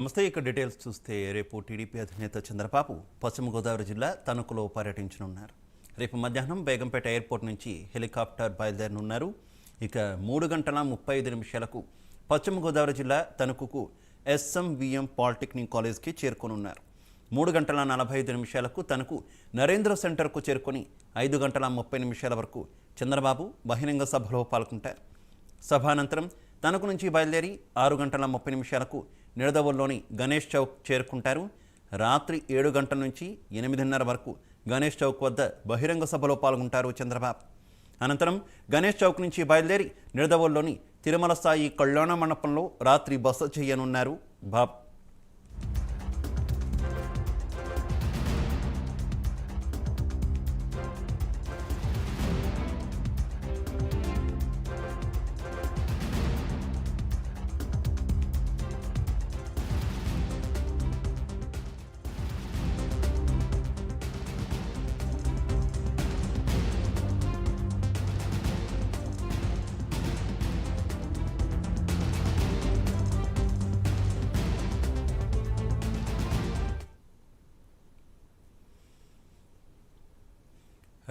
నమస్తే. ఇక డీటెయిల్స్ చూస్తే రేపు టీడీపీ అధినేత చంద్రబాబు పశ్చిమ గోదావరి జిల్లా తణుకులో పర్యటించనున్నారు. రేపు మధ్యాహ్నం బేగంపేట ఎయిర్పోర్ట్ నుంచి హెలికాప్టర్ బయలుదేరనున్నారు. ఇక 3:35 పశ్చిమ గోదావరి జిల్లా తణుకుకు ఎస్ఎంవిఎం పాలిటెక్నిక్ కాలేజ్కి చేరుకోనున్నారు. 3:45 తణుకు నరేంద్ర సెంటర్కు చేరుకొని 5:30 వరకు చంద్రబాబు బహిరంగ సభలో పాల్గొంటారు. సభానంతరం తణుకు నుంచి బయలుదేరి 6:30 నిడదవోలులోని గణేష్ చౌక్ చేరుకుంటారు. రాత్రి 7 గంటల నుంచి 8:30 వరకు గణేష్ చౌక్ వద్ద బహిరంగ సభలో పాల్గొంటారు చంద్రబాబు. అనంతరం గణేష్ చౌక్ నుంచి బయలుదేరి నిడదవోలులోని తిరుమల స్థాయి కళ్యాణ మండపంలో రాత్రి బస చేయనున్నారు బాబు.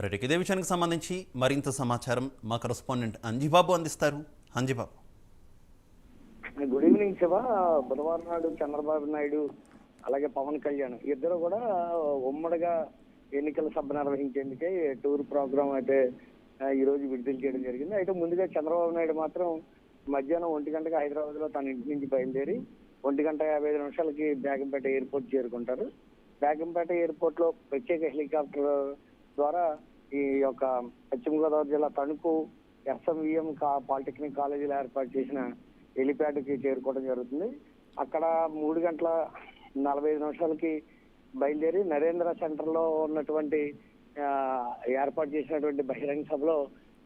రైట్, ఇదే విషయానికి సంబంధించి మరింత సమాచారం మా కరెస్పాండెంట్ అంజిబాబు అందిస్తారు. Anjibabu, good evening Shiva. బుధవారం నాడు చంద్రబాబు నాయుడు అలాగే పవన్ కళ్యాణ్ ఇద్దరు కూడా ఉమ్మడిగా ఎన్నికల సభ నిర్వహించేందుకే టూర్ ప్రోగ్రామ్ అయితే ఈ రోజు విడుదల చేయడం జరిగింది. అయితే ముందుగా చంద్రబాబు నాయుడు మాత్రం మధ్యాహ్నం 1 గంటకి హైదరాబాద్ లో తన ఇంటి నుంచి బయలుదేరి 1:55 బేగంపేట ఎయిర్పోర్ట్ చేరుకుంటారు. బేగంపేట ఎయిర్పోర్ట్ లో ప్రత్యేక హెలికాప్టర్ ద్వారా ఈ యొక్క పశ్చిమ గోదావరి జిల్లా తణుకు ఎస్ఎంవిఎం పాలిటెక్నిక్ కాలేజీలో ఏర్పాటు చేసిన హెలిప్యాడ్కి చేరుకోవడం జరుగుతుంది. అక్కడ 3:45 బయలుదేరి నరేంద్ర సెంటర్ లో ఉన్నటువంటి ఏర్పాటు చేసినటువంటి బహిరంగ సభలో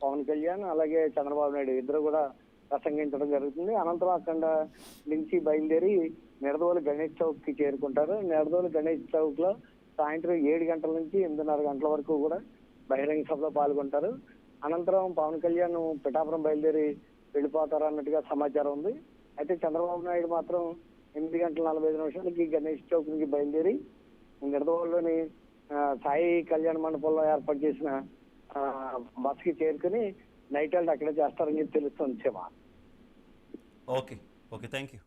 పవన్ కళ్యాణ్ అలాగే చంద్రబాబు నాయుడు ఇద్దరు కూడా ప్రసంగించడం జరుగుతుంది. అనంతరం అక్కడ నుంచి బయలుదేరి నిడదవోలు గణేష్ చౌక్ కి చేరుకుంటారు. నిడదవోలు గణేష్ చౌక్ లో సాయంత్రం 7 గంటల నుంచి 8:30 వరకు కూడా బహిరంగ సభలో పాల్గొంటారు. అనంతరం పవన్ కళ్యాణ్ పిఠాపురం బయలుదేరి వెళ్ళిపోతారు అన్నట్టుగా సమాచారం ఉంది. అయితే చంద్రబాబు నాయుడు మాత్రం 8:45 గణేష్ చౌక్ నుంచి బయలుదేరి నిడదవోలులోని సాయి కళ్యాణ మండపంలో ఏర్పాటు చేసిన బస్ కి చేరుకుని నైట్ హల్ట్ అక్కడే చేస్తారని చెప్పి తెలుస్తుంది శివ. Okay, thank you.